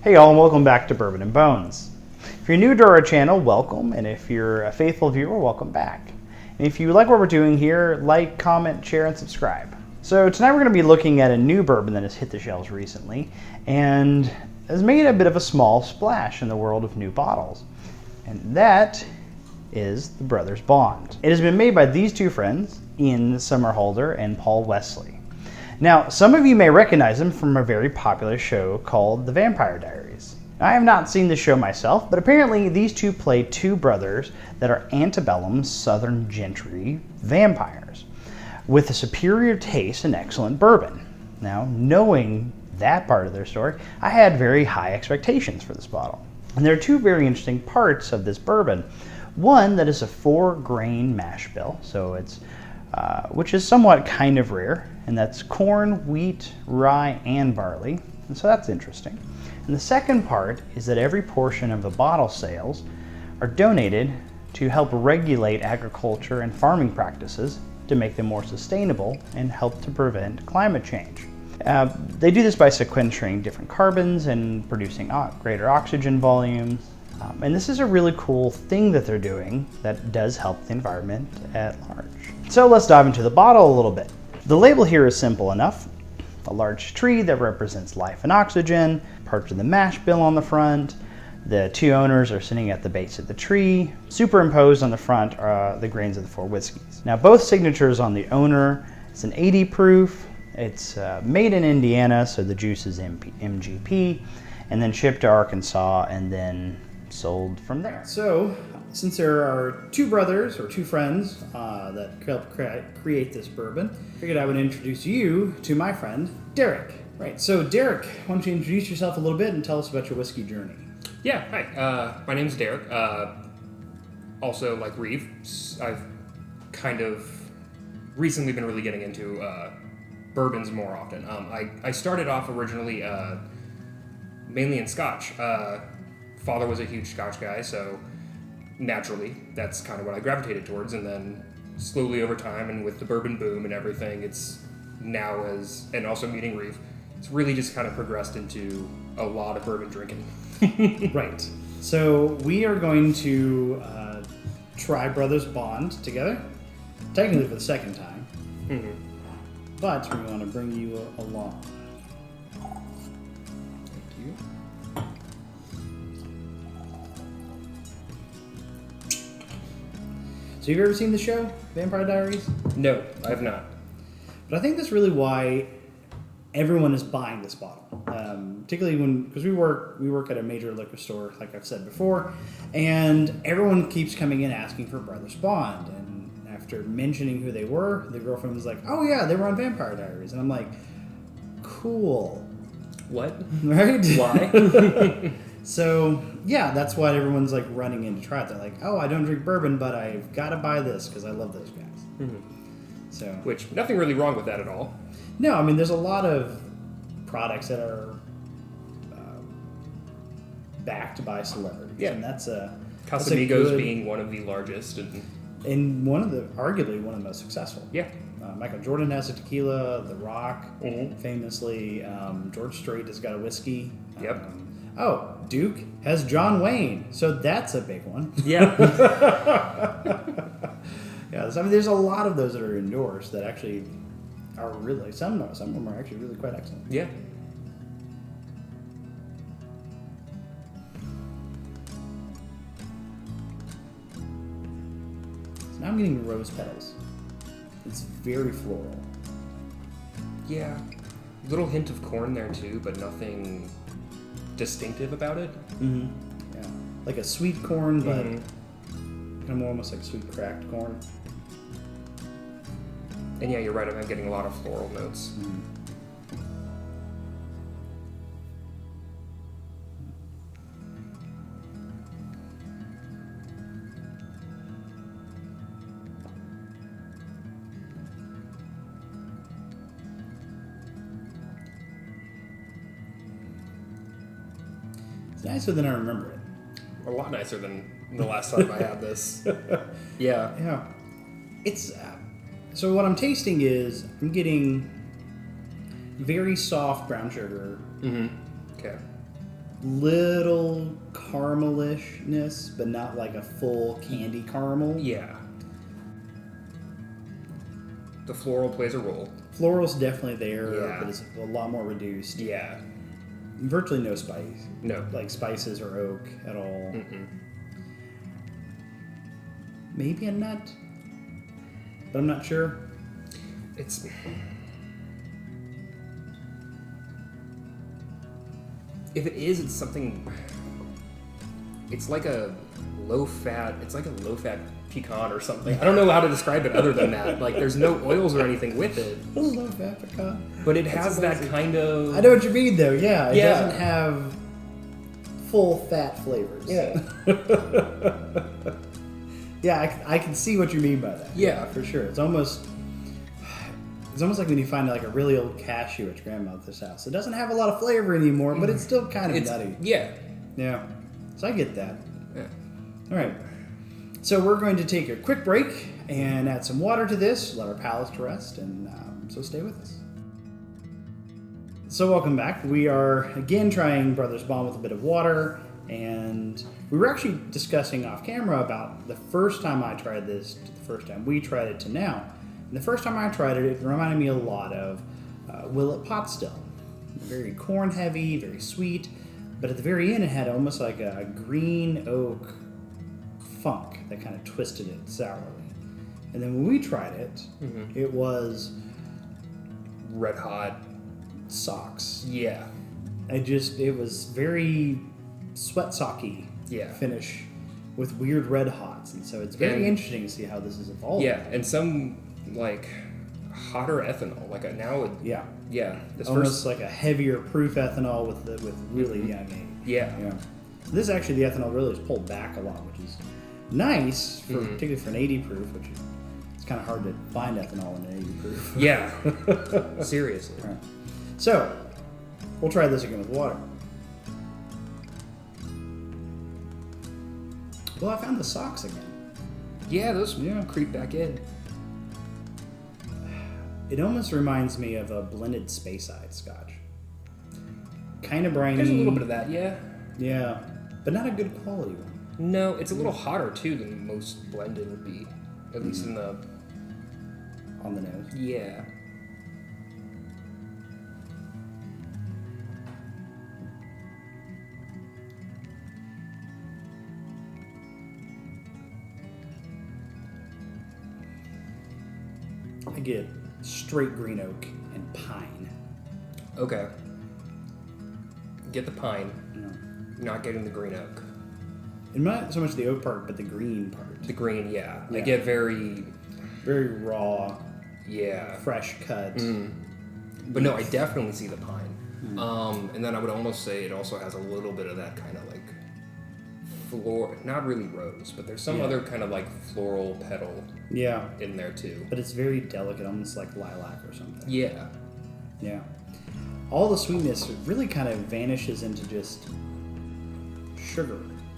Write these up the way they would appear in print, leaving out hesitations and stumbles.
Hey all, and welcome back to Bourbon and Bones. If you're new to our channel, welcome, and if you're a faithful viewer, welcome back. And if you like what we're doing here, like, comment, share, and subscribe. So tonight we're going to be looking at a new bourbon that has hit the shelves recently and has made a bit of a small splash in the world of new bottles. And that is the Brothers Bond. It has been made by these two friends, Ian Somerhalder and Paul Wesley. Now, some of you may recognize them from a very popular show called The Vampire Diaries. I have not seen the show myself, but apparently these two play two brothers that are antebellum Southern gentry vampires with a superior taste and excellent bourbon. Now, knowing that part of their story, I had very high expectations for this bottle. And there are two very interesting parts of this bourbon. One that is a 4-grain mash bill, so it's which is somewhat kind of rare, and that's corn, wheat, rye, and barley, and so that's interesting. And the second part is that every portion of the bottle sales are donated to help regulate agriculture and farming practices to make them more sustainable and help to prevent climate change. They do this by sequestering different carbons and producing greater oxygen volumes. And this is a really cool thing that they're doing that does help the environment at large. So let's dive into the bottle a little bit. The label here is simple enough. A large tree that represents life and oxygen, parts of the mash bill on the front. The two owners are sitting at the base of the tree. Superimposed on the front are the grains of the 4 whiskeys. Now both signatures on the owner. It's an 80 proof. It's made in Indiana, so the juice is MGP, and then shipped to Arkansas and then sold from there. So, since there are two brothers or two friends that helped create this bourbon, I figured I would introduce you to my friend, Derek. Right, so Derek, why don't you introduce yourself a little bit and tell us about your whiskey journey? Yeah, hi. My name's Derek. Also, like Reeve, I've kind of recently been really getting into bourbons more often. I started off originally mainly in Scotch. Father was a huge Scotch guy, so naturally that's kind of what I gravitated towards, and then slowly over time and with the bourbon boom and everything, it's now and also meeting Reeve, it's really just kind of progressed into a lot of bourbon drinking. Right. So we are going to try Brothers Bond together, technically for the second time, but we want to bring you along. So have you ever seen the show, Vampire Diaries? No, I have not. But I think that's really why everyone is buying this bottle. Particularly because we work at a major liquor store, like I've said before, and everyone keeps coming in asking for Brothers Bond. And after mentioning who they were, the girlfriend was like, "Oh yeah, they were on Vampire Diaries," and I'm like, "Cool." What? Right? Why? So, yeah, that's why everyone's like running in to try it. They're like, "Oh, I don't drink bourbon, but I've got to buy this because I love those guys." So, Which, nothing really wrong with that at all. No, I mean, there's a lot of products that are backed by celebrities. Yeah. And that's Casamigos being one of the largest. And arguably one of the most successful. yeah. Michael Jordan has a tequila, The Rock, famously. George Strait has got a whiskey. Yep. Duke has John Wayne, so that's a big one. Yeah. Yeah, I mean, there's a lot of those that are endorsed that actually are really, some of them are actually really quite excellent. Yeah. So now I'm getting rose petals. It's very floral. Yeah. Little hint of corn there too, but nothing distinctive about it. Mm-hmm. Yeah, like a sweet corn, but kind of more almost like sweet cracked corn. And yeah, you're right. I'm getting a lot of floral notes. It's nicer than I remember it. A lot nicer than the last time I had this. Yeah. Yeah. It's so what I'm tasting is I'm getting very soft brown sugar. Mm-hmm. Okay. little caramelishness, but not like a full candy caramel. Yeah. The floral plays a role. Floral's definitely there, Yeah. but it's a lot more reduced. Yeah. Virtually no spice. No. Like spices or oak at all. Mm-mm. Maybe a nut, but I'm not sure. It's... If it is, it's something... It's like a low-fat... It's like a low-fat pecan or something. I don't know how to describe it other than that. Like, there's no oils or anything with it. I love that pecan. But it has that kind of... I know what you mean, though. Yeah, it Yeah. doesn't have full fat flavors. Yeah. Yeah, I can see what you mean by that. Yeah. For sure. It's almost like when you find like a really old cashew at your grandmother's house. It doesn't have a lot of flavor anymore, but it's still kind of nutty. Yeah. Yeah. So I get that. Yeah. All right. So we're going to take a quick break and add some water to this, let our palates to rest, and so stay with us. So welcome back. We are again trying Brothers Bond with a bit of water, and we were actually discussing off camera about the first time I tried this to the first time we tried it to now. And the first time I tried it, it reminded me a lot of Willet Pot Still. Very corn heavy, very sweet, but at the very end it had almost like a green oak funk that kind of twisted it sourly. And then when we tried it, it was Red hot. socks. Yeah. It was very sweat socky Yeah. finish with weird red hots. And so it's very interesting to see how this is evolving. Yeah, and some, like, hotter ethanol. Like, now... Yeah. Yeah. This Almost like a heavier proof ethanol with really young age. Yeah. Yeah. So this actually, the ethanol really is pulled back a lot, which is nice, particularly for an 80 proof, which is it's kind of hard to find ethanol in an 80 proof. Yeah. Seriously. Right. So, we'll try this again with water. Well, I found the socks again. Yeah, those creep back in. It almost reminds me of a blended Speyside scotch. Kind of briny. There's a little bit of that, yeah. Yeah, but not a good quality one. No, it's a little hotter, too, than most blended would be. At least in the... On the nose. Yeah. I get straight green oak and pine. Okay. Get the pine. Yeah. Not getting the green oak. And not so much the oak part, but the green part. The green, yeah. Yeah. I get very... Very raw, Yeah. fresh cut. But no, I definitely see the pine. And then I would almost say it also has a little bit of that kind of like not really rose, but there's some other kind of like floral petal Yeah, in there too. but it's very delicate, almost like lilac or something. Yeah. Yeah. All the sweetness really kind of vanishes into just sugar.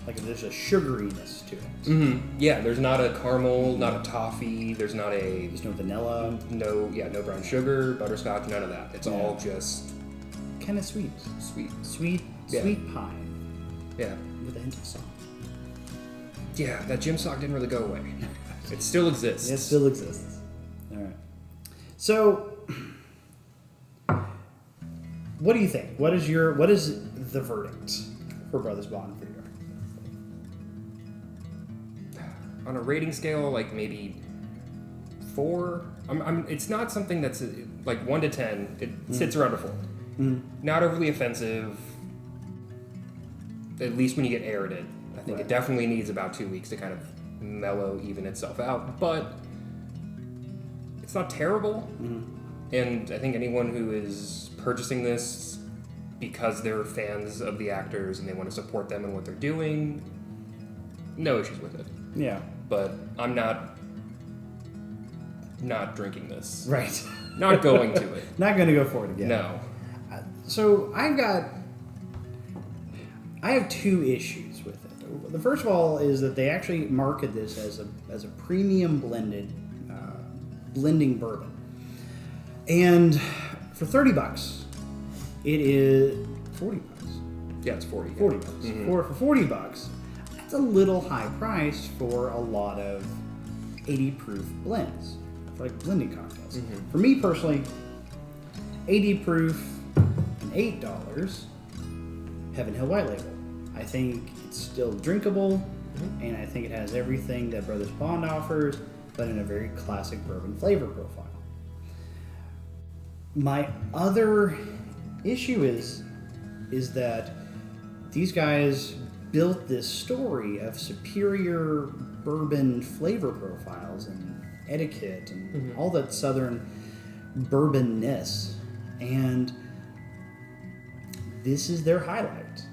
Like there's a sugariness to it. Yeah, there's not a caramel, not a toffee, there's not a... There's no vanilla. No brown sugar, butterscotch, none of that. It's all just Kind of sweet. sweet. Sweet Yeah. pine Yeah. with a hint of salt. Yeah, that gym sock didn't really go away. It still exists. It still exists. All right. So, what do you think? What is the verdict for Brothers Bond for you? On a rating scale, like maybe 4. It's not something that's like 1 to 10. It sits around a 4. Not overly offensive. At least when you get aired it. I think it definitely needs about 2 weeks to kind of mellow, even itself out. But it's not terrible. And I think anyone who is purchasing this because they're fans of the actors and they want to support them and what they're doing, no issues with it. Yeah. But I'm not drinking this. Right. Not going to it. Not going to go for it again. No. So I have 2 issues with it. The first of all is that they actually market this as a premium blended blending bourbon, and for $30, it is $40. Yeah, it's 40. 40 bucks. For 40 bucks, that's a little high price for a lot of 80 proof blends, for like blending cocktails. For me personally, 80 proof and $8, Heaven Hill White Label. I think it's still drinkable, and I think it has everything that Brothers Bond offers, but in a very classic bourbon flavor profile. My other issue is that these guys built this story of superior bourbon flavor profiles and etiquette and all that southern bourbonness, and this is their highlight.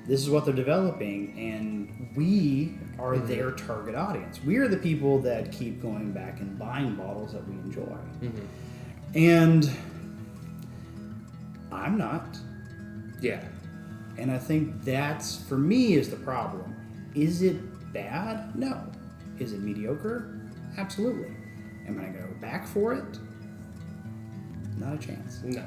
This is what they're developing, and we are their target audience. We are the people that keep going back and buying bottles that we enjoy. And I'm not. Yeah. And I think that's, for me, is the problem. Is it bad? No. Is it mediocre? Absolutely. Am I going to go back for it? Not a chance. No.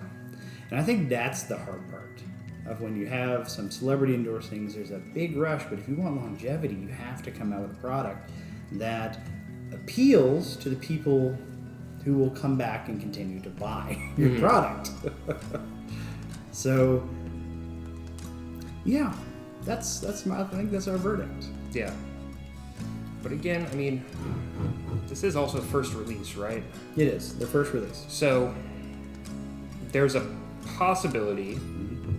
And I think that's the hard part of when you have some celebrity endorse things. There's a big rush, but if you want longevity, you have to come out with a product that appeals to the people who will come back and continue to buy your product. So, yeah, I think that's our verdict. Yeah. But again, I mean, this is also first release, right? It is the first release. So there's a possibility,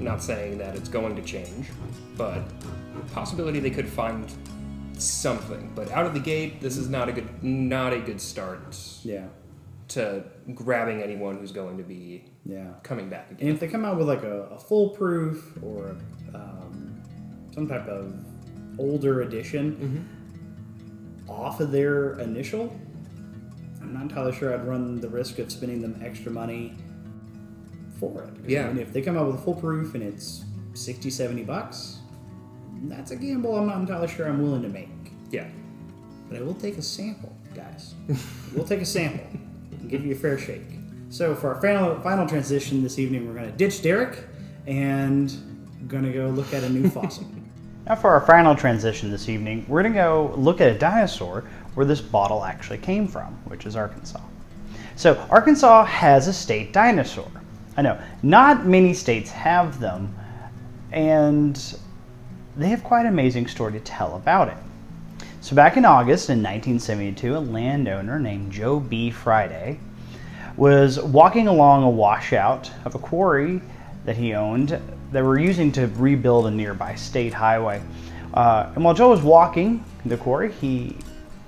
not saying that it's going to change, but possibility they could find something. But out of the gate, this is not a good start. Yeah. To grabbing anyone who's going to be coming back again. And if they come out with like a foolproof or some type of older edition off of their initial, I'm not entirely sure I'd run the risk of spending them extra money for it. Yeah. I mean, if they come out with a foolproof and it's $60-$70, that's a gamble I'm not entirely sure I'm willing to make. Yeah. But I will take a sample, guys. We'll take a sample and give you a fair shake. So for our final transition this evening, we're going to ditch Derek and going to go look at a new fossil. Now for our final transition this evening, we're going to go look at a dinosaur where this bottle actually came from, which is Arkansas. So Arkansas has a state dinosaur. I know, not many states have them, and they have quite an amazing story to tell about it. So back in August in 1972, a landowner named Joe B. Friday was walking along a washout of a quarry that he owned that were using to rebuild a nearby state highway. And while Joe was walking the quarry,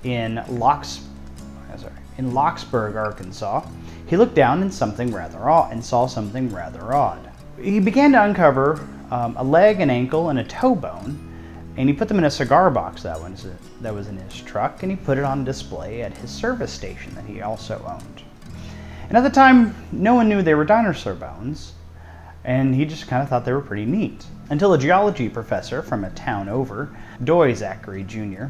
in Locksburg, Arkansas, he looked down and saw something rather odd. He began to uncover a leg, an ankle, and a toe bone, and he put them in a cigar box that was in his truck, and he put it on display at his service station that he also owned. And at the time, no one knew they were dinosaur bones, and he just kind of thought they were pretty neat. Until a geology professor from a town over, Doy Zachary Jr.,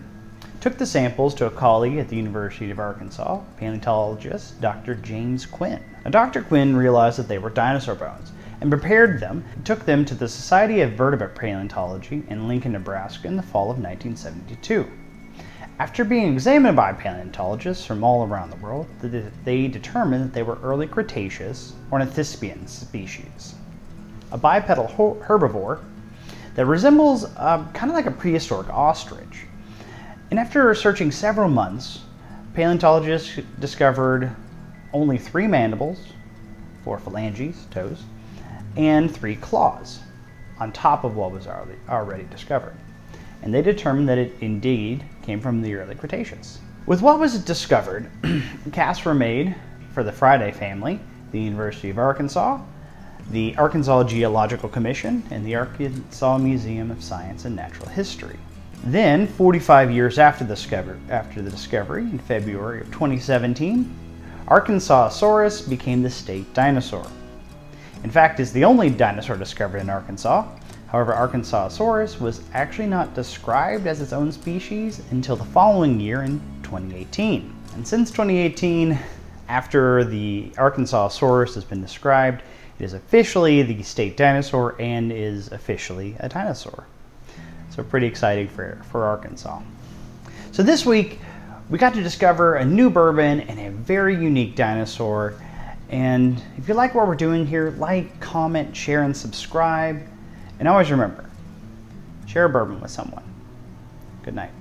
took the samples to a colleague at the University of Arkansas, paleontologist Dr. James Quinn. Now, Dr. Quinn realized that they were dinosaur bones and prepared them and took them to the Society of Vertebrate Paleontology in Lincoln, Nebraska in the fall of 1972. After being examined by paleontologists from all around the world, they determined that they were early Cretaceous ornithispian species, a bipedal herbivore that resembles kind of like a prehistoric ostrich. And after searching several months, paleontologists discovered only 3 mandibles, 4 phalanges, toes, and 3 claws on top of what was already discovered. And they determined that it indeed came from the early Cretaceous. With what was discovered, casts were made for the Friday family, the University of Arkansas, the Arkansas Geological Commission, and the Arkansas Museum of Science and Natural History. Then, 45 years after the discovery, in February of 2017, Arkansaurus became the state dinosaur. In fact, it's the only dinosaur discovered in Arkansas. However, Arkansaurus was actually not described as its own species until the following year in 2018. And since 2018, after the Arkansaurus has been described, It is officially the state dinosaur and is officially a dinosaur. So pretty exciting for Arkansas. So this week, we got to discover a new bourbon and a very unique dinosaur. And if you like what we're doing here, like, comment, share, and subscribe. And always remember, share a bourbon with someone. Good night.